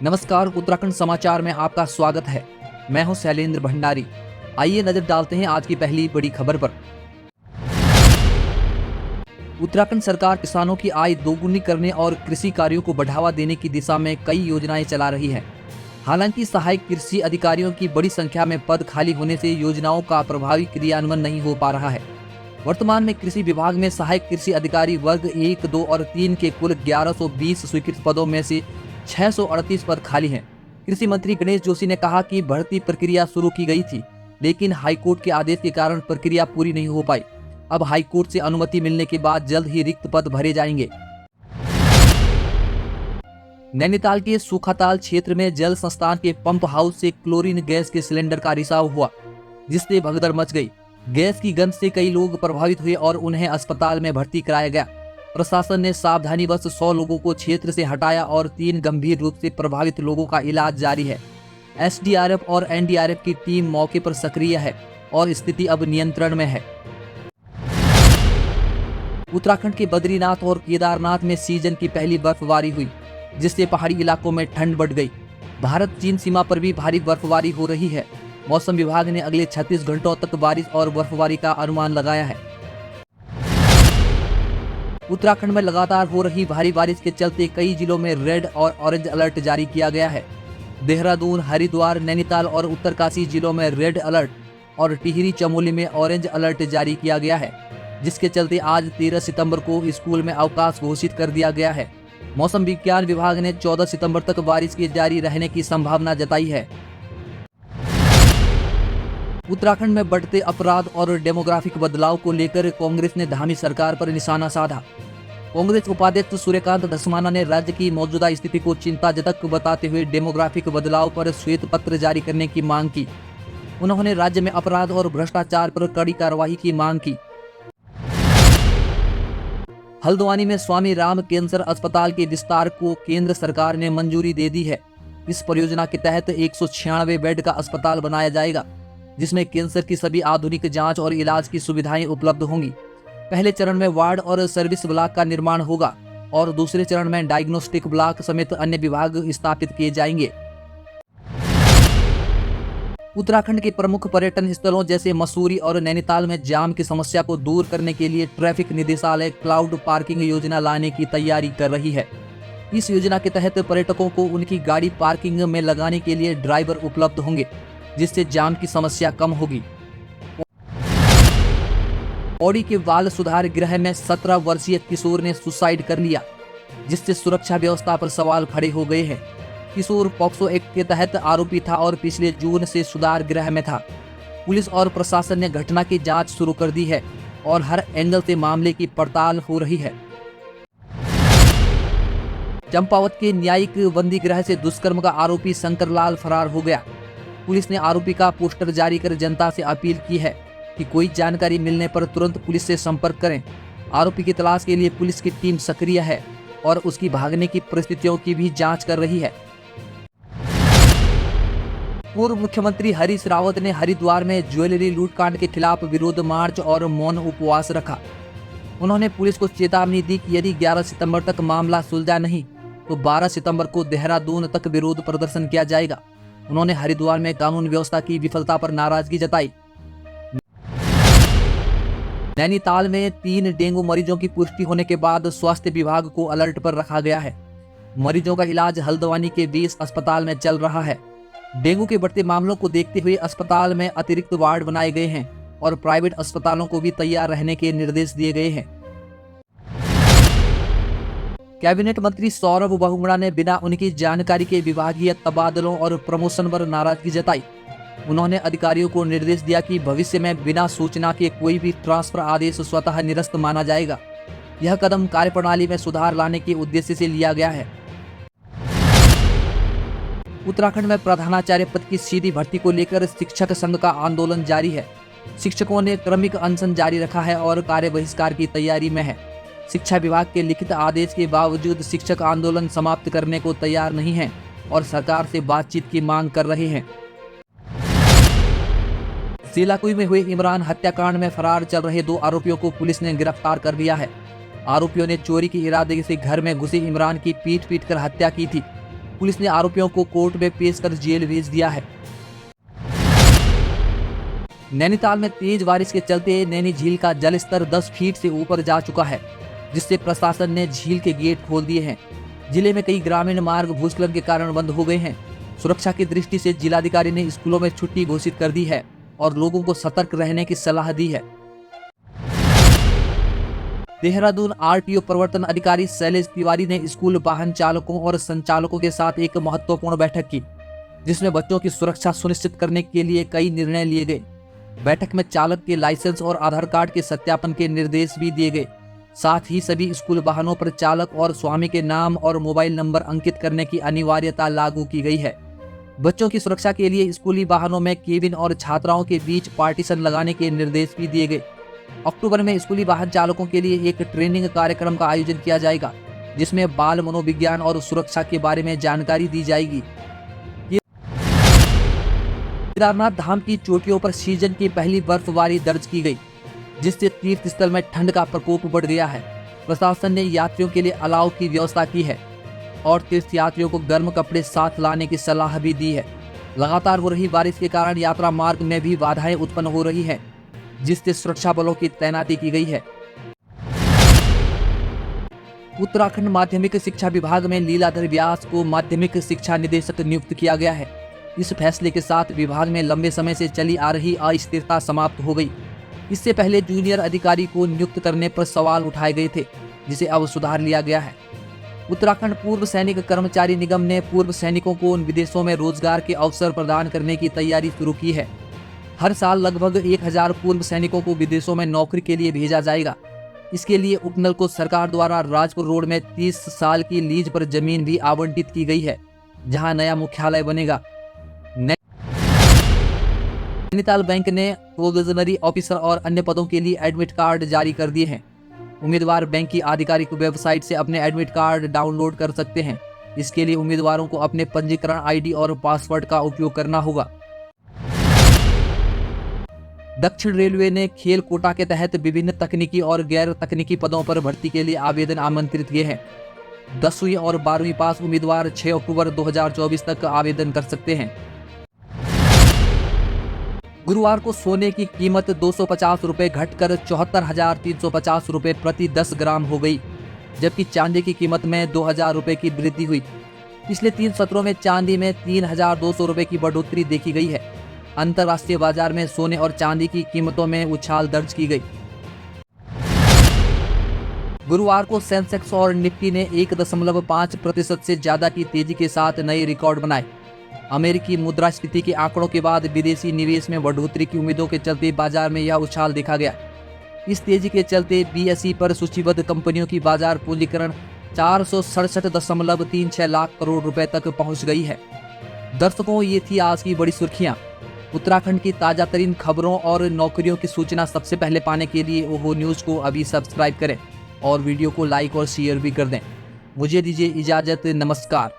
नमस्कार, उत्तराखंड समाचार में आपका स्वागत है। मैं हूं शैलेंद्र भंडारी। आइए नजर डालते हैं आज की पहली बड़ी खबर पर। उत्तराखंड सरकार किसानों की आय दोगुनी करने और कृषि कार्यों को बढ़ावा देने की दिशा में कई योजनाएं चला रही है। हालांकि सहायक कृषि अधिकारियों की बड़ी संख्या में पद खाली होने से योजनाओं का प्रभावी क्रियान्वयन नहीं हो पा रहा है। वर्तमान में कृषि विभाग में सहायक कृषि अधिकारी वर्ग 1, 2 और 3 के कुल 1120 स्वीकृत पदों में से 638 पद खाली हैं। कृषि मंत्री गणेश जोशी ने कहा कि भर्ती प्रक्रिया शुरू की गई थी, लेकिन हाईकोर्ट के आदेश के कारण प्रक्रिया पूरी नहीं हो पाई। अब हाईकोर्ट से अनुमति मिलने के बाद जल्द ही रिक्त पद भरे जाएंगे। नैनीताल के सूखाताल क्षेत्र में जल संस्थान के पंप हाउस से क्लोरीन गैस के सिलेंडर का रिसाव हुआ, जिससे भगदड़ मच गई। गैस की गंध से कई लोग प्रभावित हुए और उन्हें अस्पताल में भर्ती कराया गया। प्रशासन ने सावधानीवश 100 लोगों को क्षेत्र से हटाया और 3 गंभीर रूप से प्रभावित लोगों का इलाज जारी है। एसडीआरएफ और एनडीआरएफ की टीम मौके पर सक्रिय है और स्थिति अब नियंत्रण में है। उत्तराखंड के बद्रीनाथ और केदारनाथ में सीजन की पहली बर्फबारी हुई, जिससे पहाड़ी इलाकों में ठंड बढ़ गई। भारत चीन सीमा पर भी भारी बर्फबारी हो रही है। मौसम विभाग ने अगले 36 घंटों तक बारिश और बर्फबारी का अनुमान लगाया है। उत्तराखंड में लगातार हो रही भारी बारिश के चलते कई जिलों में रेड और ऑरेंज अलर्ट जारी किया गया है। देहरादून, हरिद्वार, नैनीताल और उत्तरकाशी जिलों में रेड अलर्ट और टिहरी चमोली में ऑरेंज अलर्ट जारी किया गया है, जिसके चलते आज 13 सितंबर को स्कूल में अवकाश घोषित कर दिया गया है। मौसम विज्ञान विभाग ने 14 सितंबर तक बारिश के जारी रहने की संभावना जताई है। उत्तराखंड में बढ़ते अपराध और डेमोग्राफिक बदलाव को लेकर कांग्रेस ने धामी सरकार पर निशाना साधा। कांग्रेस उपाध्यक्ष सूर्यकांत धस्माना ने राज्य की मौजूदा स्थिति को चिंताजनक बताते हुए डेमोग्राफिक बदलाव पर श्वेत पत्र जारी करने की मांग की। उन्होंने राज्य में अपराध और भ्रष्टाचार पर कड़ी कार्रवाई की मांग की। हल्द्वानी में स्वामी राम कैंसर अस्पताल के विस्तार को केंद्र सरकार ने मंजूरी दे दी है। इस परियोजना के तहत 196 बेड का अस्पताल बनाया जाएगा, जिसमें कैंसर की सभी आधुनिक जांच और इलाज की सुविधाएं उपलब्ध होंगी। पहले चरण में वार्ड और सर्विस ब्लॉक का निर्माण होगा और दूसरे चरण में डायग्नोस्टिक ब्लॉक समेत अन्य विभाग स्थापित किए जाएंगे। उत्तराखंड के प्रमुख पर्यटन स्थलों जैसे मसूरी और नैनीताल में जाम की समस्या को दूर करने के लिए ट्रैफिक निदेशालय क्लाउड पार्किंग योजना लाने की तैयारी कर रही है। इस योजना के तहत पर्यटकों को उनकी गाड़ी पार्किंग में लगाने के लिए ड्राइवर उपलब्ध होंगे, जिससे जाम की समस्या कम होगी। पौड़ी के बाल सुधार गृह में 17 वर्षीय किशोर ने सुसाइड कर लिया, जिससे सुरक्षा व्यवस्था पर सवाल खड़े हो गए हैं। किशोर पॉक्सो एक्ट के तहत आरोपी था और पिछले जून से सुधार गृह में था। पुलिस और प्रशासन ने घटना की जांच शुरू कर दी है और हर एंगल से मामले की पड़ताल हो रही है। चंपावत के न्यायिक बंदी गृह से दुष्कर्म का आरोपी शंकरलाल फरार हो गया। पुलिस ने आरोपी का पोस्टर जारी कर जनता से अपील की है कि कोई जानकारी मिलने पर तुरंत पुलिस से संपर्क करें। आरोपी की तलाश के लिए पुलिस की टीम सक्रिय है और उसकी भागने की परिस्थितियों की भी जांच कर रही है। पूर्व मुख्यमंत्री हरीश रावत ने हरिद्वार में ज्वेलरी लूटकांड के खिलाफ विरोध मार्च और मौन उपवास रखा। उन्होंने पुलिस को चेतावनी दी कि यदि 11 सितंबर तक मामला सुलझा नहीं तो 12 सितंबर को देहरादून तक विरोध प्रदर्शन किया जाएगा। उन्होंने हरिद्वार में कानून व्यवस्था की विफलता पर नाराजगी जताई। नैनीताल में 3 डेंगू मरीजों की पुष्टि होने के बाद स्वास्थ्य विभाग को अलर्ट पर रखा गया है। मरीजों का इलाज हल्द्वानी के 20 अस्पताल में चल रहा है। डेंगू के बढ़ते मामलों को देखते हुए अस्पताल में अतिरिक्त वार्ड बनाए गए हैं और प्राइवेट अस्पतालों को भी तैयार रहने के निर्देश दिए गए हैं। कैबिनेट मंत्री सौरभ बहुगुणा ने बिना उनकी जानकारी के विभागीय तबादलों और प्रमोशन पर नाराजगी जताई। उन्होंने अधिकारियों को निर्देश दिया कि भविष्य में बिना सूचना के कोई भी ट्रांसफर आदेश स्वतः निरस्त माना जाएगा। यह कदम कार्यप्रणाली में सुधार लाने के उद्देश्य से लिया गया है। उत्तराखंड में प्रधानाचार्य पद की सीधी भर्ती को लेकर शिक्षक संघ का आंदोलन जारी है। शिक्षकों ने क्रमिक अनशन जारी रखा है और कार्य बहिष्कार की तैयारी में है। शिक्षा विभाग के लिखित आदेश के बावजूद शिक्षक आंदोलन समाप्त करने को तैयार नहीं हैं और सरकार से बातचीत की मांग कर रहे हैं। सीलाकुई में हुए इमरान हत्याकांड में फरार चल रहे 2 आरोपियों को पुलिस ने गिरफ्तार कर लिया है। आरोपियों ने चोरी के इरादे से घर में घुसे इमरान की पीट कर हत्या की थी। पुलिस ने आरोपियों को कोर्ट में पेश कर जेल भेज दिया है। नैनीताल में तेज बारिश के चलते नैनी झील का जलस्तर 10 फीट से ऊपर जा चुका है, जिससे प्रशासन ने झील के गेट खोल दिए हैं। जिले में कई ग्रामीण मार्ग भूस्खलन के कारण बंद हो गए हैं। सुरक्षा की दृष्टि से जिलाधिकारी ने स्कूलों में छुट्टी घोषित कर दी है और लोगों को सतर्क रहने की सलाह दी है। देहरादून आरटीओ प्रवर्तन अधिकारी शैलेश तिवारी ने स्कूल वाहन चालकों और संचालकों के साथ एक महत्वपूर्ण बैठक की, जिसमें बच्चों की सुरक्षा सुनिश्चित करने के लिए कई निर्णय लिए गए। बैठक में चालक के लाइसेंस और आधार कार्ड के सत्यापन के निर्देश भी दिए गए। साथ ही सभी स्कूल वाहनों पर चालक और स्वामी के नाम और मोबाइल नंबर अंकित करने की अनिवार्यता लागू की गई है। बच्चों की सुरक्षा के लिए स्कूली वाहनों में केबिन और छात्राओं के बीच पार्टीशन लगाने के निर्देश भी दिए गए। अक्टूबर में स्कूली वाहन चालकों के लिए एक ट्रेनिंग कार्यक्रम का आयोजन किया जाएगा, जिसमें बाल मनोविज्ञान और सुरक्षा के बारे में जानकारी दी जाएगी। केदारनाथ धाम की चोटियों पर सीजन की पहली बर्फबारी दर्ज की गई, जिससे तीर्थ स्थल में ठंड का प्रकोप बढ़ गया है। प्रशासन ने यात्रियों के लिए अलाव की व्यवस्था की है और तीर्थ यात्रियों को गर्म कपड़े साथ लाने की सलाह भी दी है। लगातार हो रही बारिश के कारण यात्रा मार्ग में भी बाधाएं उत्पन्न हो रही हैं, जिससे सुरक्षा बलों की तैनाती की गई है। उत्तराखंड माध्यमिक शिक्षा विभाग में लीलाधर व्यास को माध्यमिक शिक्षा निदेशक नियुक्त किया गया है। इस फैसले के साथ विभाग में लंबे समय से चली आ रही अस्थिरता समाप्त हो गई। इससे पहले जूनियर अधिकारी को नियुक्त करने पर सवाल उठाए गए थे, जिसे अब सुधार लिया गया है। उत्तराखंड पूर्व सैनिक कर्मचारी निगम ने पूर्व सैनिकों को विदेशों में रोजगार के अवसर प्रदान करने की तैयारी शुरू की है। हर साल लगभग 1000 पूर्व सैनिकों को विदेशों में नौकरी के लिए भेजा जाएगा। इसके लिए उपनल को सरकार द्वारा राजपुर रोड में 30 साल की लीज पर जमीन भी आवंटित की गई है, जहां नया मुख्यालय बनेगा। नैनीताल बैंक ने प्रोविजनरी ऑफिसर और अन्य पदों के लिए एडमिट कार्ड जारी कर दिए हैं। उम्मीदवार बैंक की आधिकारिक वेबसाइट से अपने एडमिट कार्ड डाउनलोड कर सकते हैं। इसके लिए उम्मीदवारों को अपने पंजीकरण आईडी और पासवर्ड का उपयोग करना होगा। दक्षिण रेलवे ने खेल कोटा के तहत विभिन्न तकनीकी और गैर तकनीकी पदों पर भर्ती के लिए आवेदन आमंत्रित किए हैं। 10वीं और 12वीं पास उम्मीदवार 6 अक्टूबर 2024 तक आवेदन कर सकते हैं। गुरुवार को सोने की कीमत 250 रुपये घटकर 74,350 रुपये प्रति 10 ग्राम हो गई, जबकि चांदी की कीमत में 2,000 रुपये की वृद्धि हुई। पिछले 3 सत्रों में चांदी में 3,200 रुपये की बढ़ोतरी देखी गई है। अंतर्राष्ट्रीय बाजार में सोने और चांदी की कीमतों में उछाल दर्ज की गई। गुरुवार को सेंसेक्स और निफ्टी ने 1.5% से ज्यादा की तेजी के साथ नए रिकॉर्ड बनाए। अमेरिकी मुद्रास्फीति के आंकड़ों के बाद विदेशी निवेश में बढ़ोतरी की उम्मीदों के चलते बाजार में यह उछाल देखा गया। इस तेजी के चलते बीएसई पर सूचीबद्ध कंपनियों की बाजार पूंजीकरण 467.36 लाख करोड़ रुपए तक पहुंच गई है। दर्शकों, ये थी आज की बड़ी सुर्खियां। उत्तराखंड की ताजा तरीन खबरों और नौकरियों की सूचना सबसे पहले पाने के लिए ओहो न्यूज को अभी सब्सक्राइब करें और वीडियो को लाइक और शेयर भी कर दें। मुझे दीजिए इजाजत, नमस्कार।